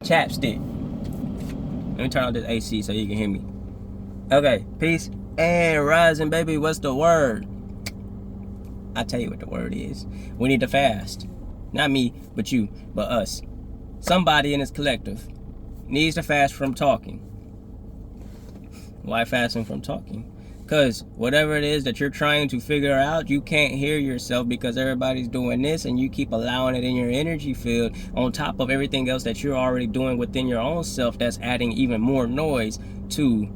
Chapstick. Let me turn on this AC so you can hear me. Okay, peace and rising, baby. What's the word? I'll tell you what the word is. We need to fast. Not me, but you, but us. Somebody in this collective needs to fast from talking. Why fasting from talking? Because whatever it is that you're trying to figure out, you can't hear yourself because everybody's doing this and you keep allowing it in your energy field on top of everything else that you're already doing within your own self that's adding even more noise to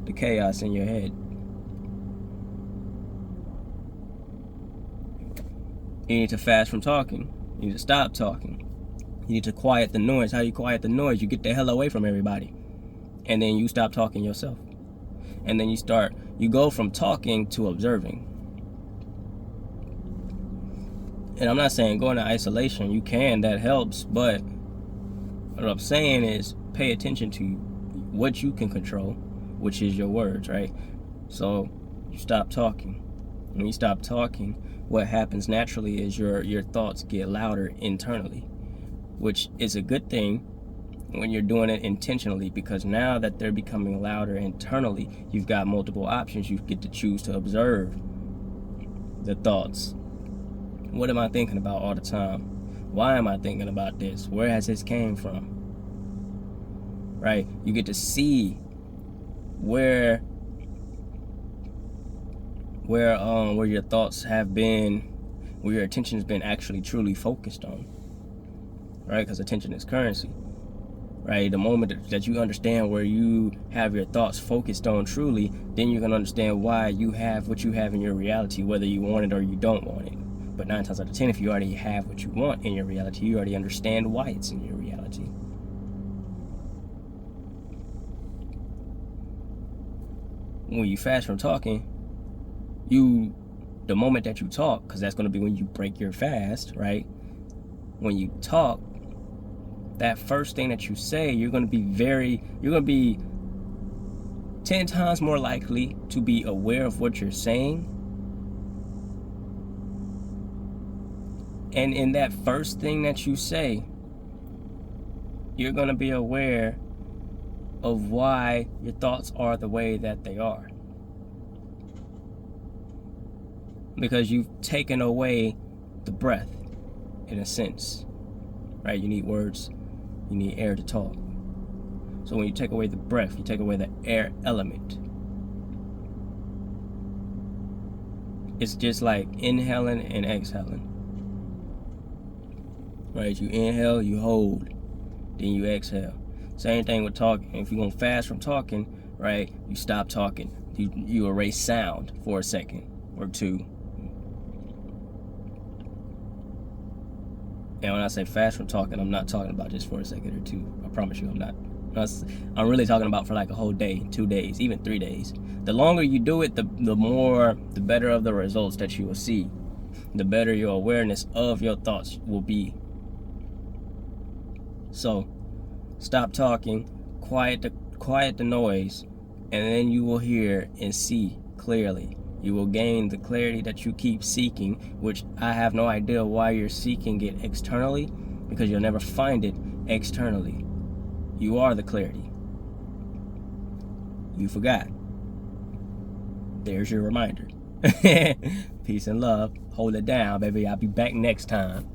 the chaos in your head. You need to fast from talking. You need to stop talking. You need to quiet the noise. How do you quiet the noise? You get the hell away from everybody. And then you stop talking yourself. And then you go from talking to observing. And I'm not saying go into isolation. You can, that helps. But what I'm saying is pay attention to what you can control, which is your words, right? So you stop talking. When you stop talking, what happens naturally is your thoughts get louder internally, which is a good thing when you're doing it intentionally, because now that they're becoming louder internally, you've got multiple options. You get to choose to observe the thoughts. What am I thinking about all the time? Why am I thinking about this? Where has this came from? Right? You get to see where your thoughts have been, where your attention has been actually truly focused on. Right? Because attention is currency. Right? The moment that you understand where you have your thoughts focused on truly, then you're going to understand why you have what you have in your reality, whether you want it or you don't want it. But 9 times out of 10, if you already have what you want in your reality, you already understand why it's in your reality. When you fast from talking, the moment that you talk, because that's going to be when you break your fast, right? When you talk, that first thing that you say, you're going to be 10 times more likely to be aware of what you're saying. And in that first thing that you say, you're going to be aware of why your thoughts are the way that they are. Because you've taken away the breath, in a sense, right? You need words. You need air to talk. So when you take away the breath, you take away the air element. It's just like inhaling and exhaling. Right? You inhale, you hold, then you exhale. Same thing with talking. If you're going to fast from talking, right, you stop talking. You erase sound for a second or two. And when I say fast from talking, I'm not talking about just for a second or two. I promise you I'm not. I'm really talking about for like a whole day, 2 days, even 3 days. The longer you do it, the better of the results that you will see. The better your awareness of your thoughts will be. So, stop talking, quiet the noise, and then you will hear and see clearly. You will gain the clarity that you keep seeking, which I have no idea why you're seeking it externally, because you'll never find it externally. You are the clarity. You forgot. There's your reminder. Peace and love. Hold it down, baby. I'll be back next time.